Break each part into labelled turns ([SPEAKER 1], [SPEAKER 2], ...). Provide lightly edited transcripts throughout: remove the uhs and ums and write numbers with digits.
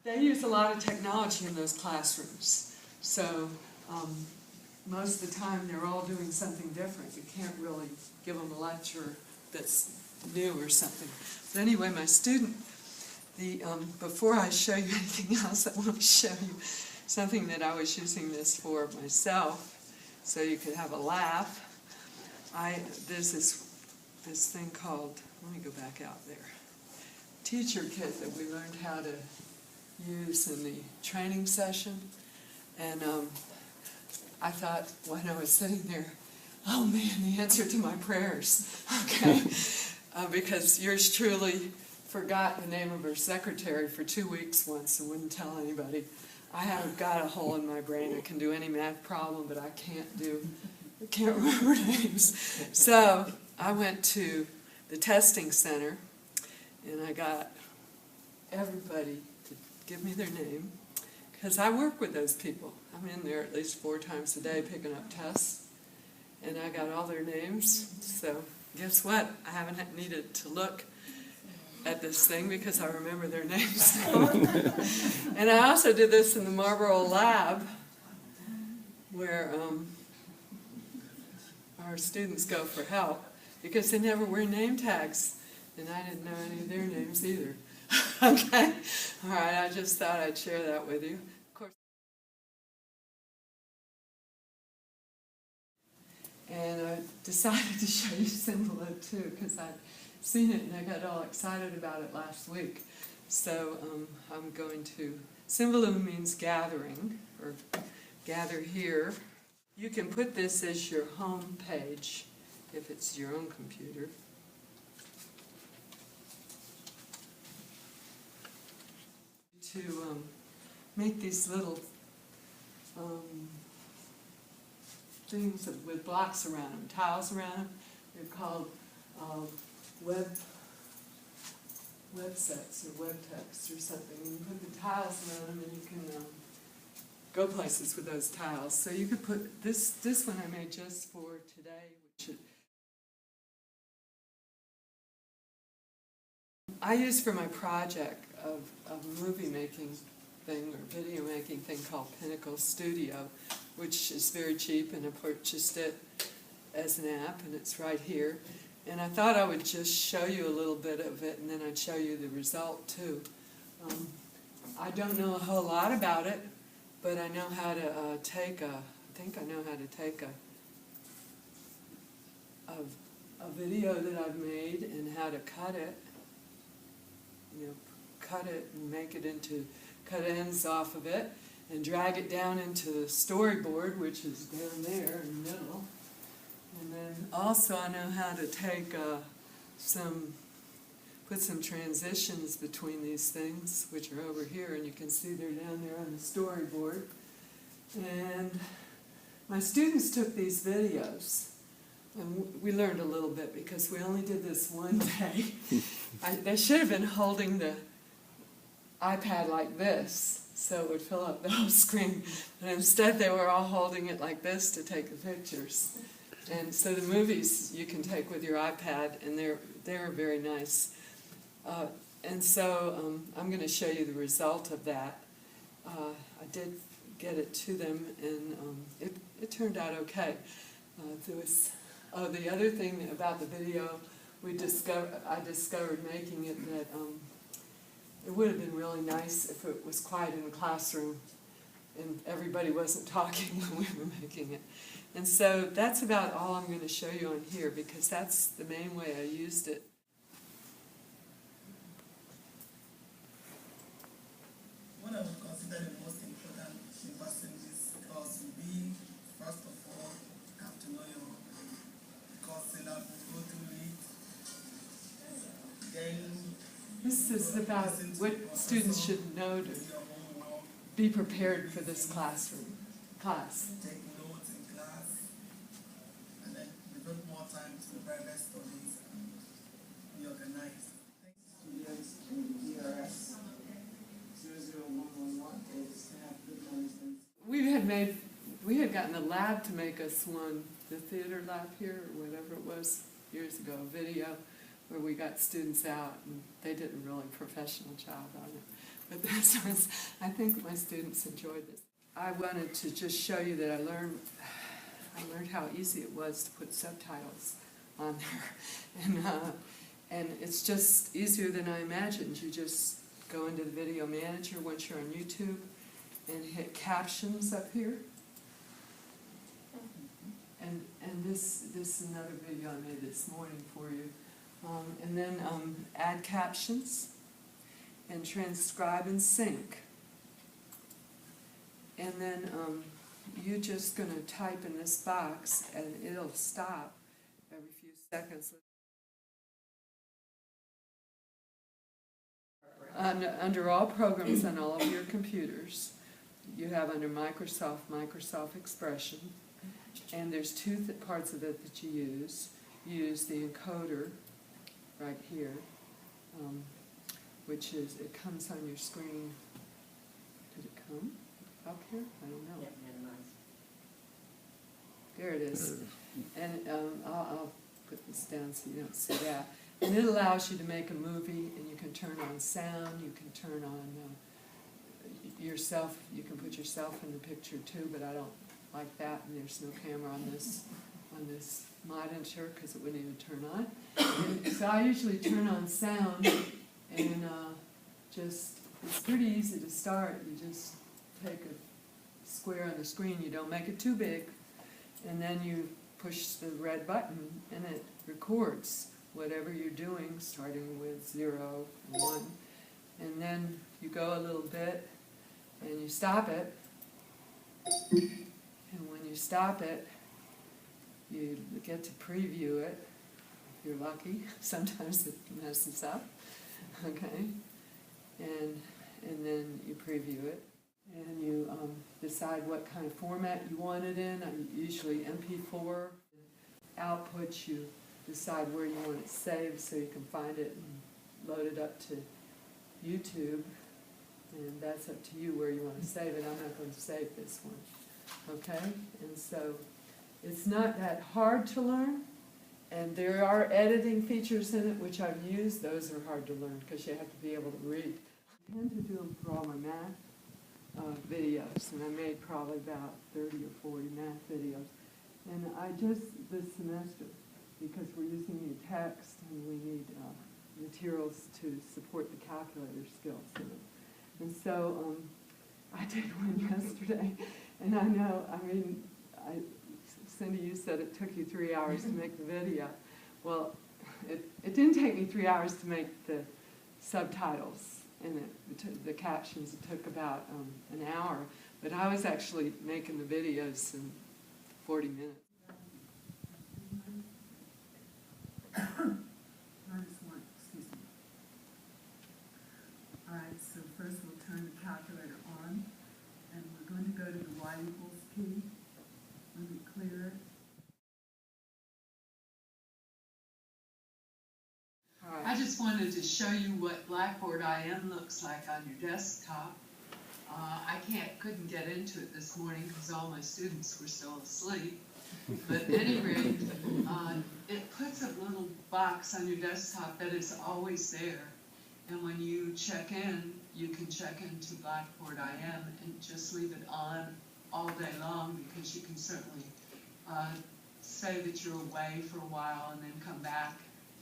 [SPEAKER 1] They use a lot of technology in those classrooms, so most of the time they're all doing something different. You can't really give them a lecture that's new or something. But anyway, my student, before I show you anything else, I want to show you something that I was using this for myself, so you could have a laugh. There's this thing called, let me go back out there, teacher kit that we learned how to use in the training session. And I thought when I was sitting there, oh man, the answer to my prayers, okay? Because yours truly forgot the name of her secretary for 2 weeks once and wouldn't tell anybody. I have got a hole in my brain. I can do any math problem, but I can't remember names. So I went to the testing center and I got everybody to give me their name, because I work with those people. I'm in there at least 4 times a day picking up tests, and I got all their names. So guess what? I haven't needed to look at this thing because I remember their names now. And I also did this in the Marlboro lab, where our students go for help, because they never wear name tags, and I didn't know any of their names either. Okay? All right, I just thought I'd share that with you. Of course. And I decided to show you Symbolo too, because I'd seen it and I got all excited about it last week. So I'm going to, Symbolo means gathering, or gather here. You can put this as your home page if it's your own computer. To make these little things with blocks around them, tiles around them. They're called web sets or web text or something. And you put the tiles around them and you can go places with those tiles. So you could put this one I made just for today, which I use for my project of a movie making thing or video making thing called Pinnacle Studio, which is very cheap, and I purchased it as an app, and it's right here. And I thought I would just show you a little bit of it, and then I'd show you the result too. I don't know a whole lot about it, but I know how to I think I know how to take a video that I've made and how to cut it. You know, cut it and make it into, cut ends off of it and drag it down into the storyboard, which is down there in the middle. And then also I know how to take put some transitions between these things, which are over here, and you can see they're down there on the storyboard. And my students took these videos, and we learned a little bit because we only did this one day. They should have been holding the iPad like this, so it would fill up the whole screen. But instead they were all holding it like this to take the pictures. And so the movies you can take with your iPad, and they're very nice. And so I'm going to show you the result of that. I did get it to them, and it turned out okay. The other thing about the video, I discovered making it that it would have been really nice if it was quiet in the classroom and everybody wasn't talking when we were making it. And so that's about all I'm going to show you on here, because that's the main way I used it.
[SPEAKER 2] What I would consider the most important in percentages because we, first of all, have to know your course syllabus, go through it. Then
[SPEAKER 1] this is about what students should know to be prepared for this class.
[SPEAKER 2] Take notes in class, and then devote more time to private studies and be organized.
[SPEAKER 3] Students in ERS 00111 is to have good understanding.
[SPEAKER 1] We had gotten the lab to make us one, the theater lab here, or whatever it was, years ago, a video where we got students out, and they did a really professional job on it. But I think my students enjoyed this. I wanted to just show you that I learned how easy it was to put subtitles on there. And it's just easier than I imagined. You just go into the video manager once you're on YouTube and hit captions up here. And this is another video I made this morning for you. And then add captions and transcribe and sync. And then you're just going to type in this box and it'll stop every few seconds. Under all programs on all of your computers, you have under Microsoft Expression, and there's two parts of it that you use. You use the encoder right here, which is, it comes on your screen. Did it come up here? I don't know. There it is. And I'll put this down so you don't see that. And it allows you to make a movie, and you can turn on sound, you can turn on yourself, you can put yourself in the picture too, but I don't like that, and there's no camera on this monitor because it wouldn't even turn on. And so I usually turn on sound, and it's pretty easy to start. You just take a square on the screen, you don't make it too big, and then you push the red button, and it records whatever you're doing, starting with 0, 1, and then you go a little bit, and you stop it, and when you stop it, you get to preview it, if you're lucky. Sometimes it messes up, okay, and then you preview it, and you decide what kind of format you want it in. Usually MP4. Output, you decide where you want it saved so you can find it and load it up to YouTube, and that's up to you where you want to save it. I'm not going to save this one, okay? And so it's not that hard to learn, and there are editing features in it which I've used. Those are hard to learn because you have to be able to read. I tend to do them for all my math videos, and I made probably about 30 or 40 math videos. And this semester, because we're using new text and we need materials to support the calculator skills in it. And so I did one yesterday, and I know, Cindy, you said it took you 3 hours to make the video. Well, it didn't take me 3 hours to make the subtitles and the captions. It took about an hour, but I was actually making the videos in 40 minutes. Excuse me. All right, so first we'll turn the calculator on, and we're going to go to the y equals key. Let me clear it. All right. I just wanted to show you what Blackboard IM looks like on your desktop. I couldn't get into it this morning because all my students were still asleep. But at any rate, it puts a little box on your desktop that is always there. And when you check in, you can check into Blackboard IM and just leave it on all day long, because you can certainly say that you're away for a while and then come back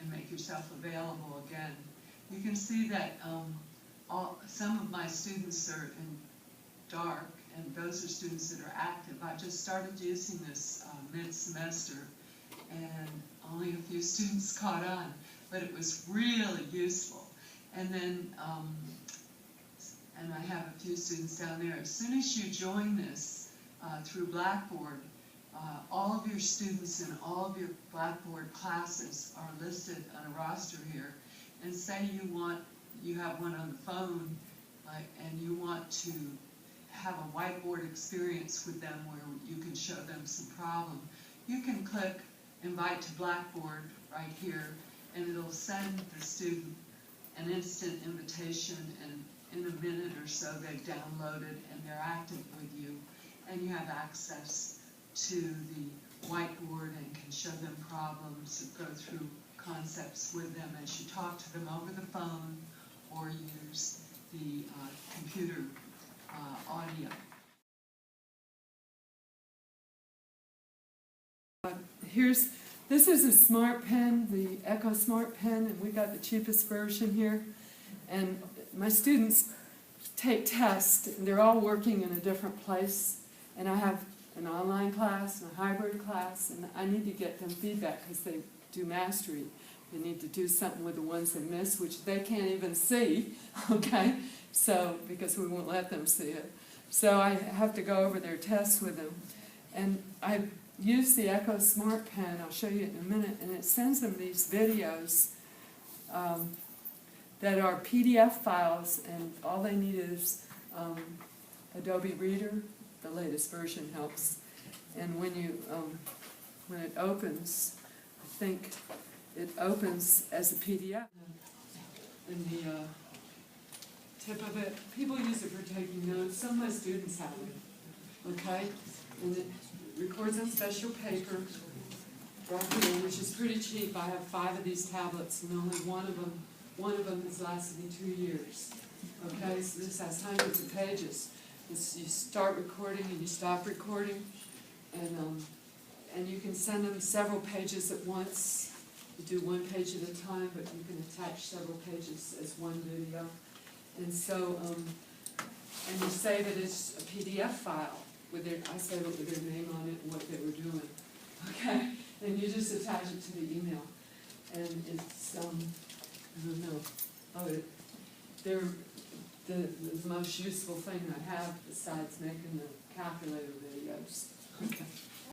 [SPEAKER 1] and make yourself available again. You can see that some of my students are in dark, and those are students that are active. I just started using this mid-semester, and only a few students caught on, but it was really useful. And then, and I have a few students down there. As soon as you join this through Blackboard, all of your students in all of your Blackboard classes are listed on a roster here. And say you have one on the phone, and you want to have a whiteboard experience with them where you can show them some problem, you can click Invite to Blackboard right here, and it'll send the student an instant invitation, and in a minute or so they've downloaded and they're active with you, and you have access to the whiteboard and can show them problems and go through concepts with them as you talk to them over the phone or use the computer audio. This is a smart pen, the Echo Smart Pen, and we got the cheapest version here. And my students take tests, and they're all working in a different place. And I have an online class and a hybrid class, and I need to get them feedback because they do mastery. They need to do something with the ones they miss, which they can't even see, okay? So, because we won't let them see it. So I have to go over their tests with them. And I use the Echo Smart Pen, I'll show you in a minute, and it sends them these videos that are PDF files, and all they need is Adobe Reader. The latest version helps. And when it opens, I think it opens as a PDF. And the tip of it, people use it for taking notes. Some of my students have it, okay? And it records on special paper right here, which is pretty cheap. I have 5 of these tablets, and only one of them has lasted me 2 years. Okay, so this has hundreds of pages. You start recording and you stop recording, and you can send them several pages at once. You do 1 page at a time, but you can attach several pages as one video. And so, and you save it as a PDF file. I save it with their name on it and what they were doing. Okay? And you just attach it to the email. And it's, I don't know. They're the most useful thing I have besides making the calculator videos. Okay.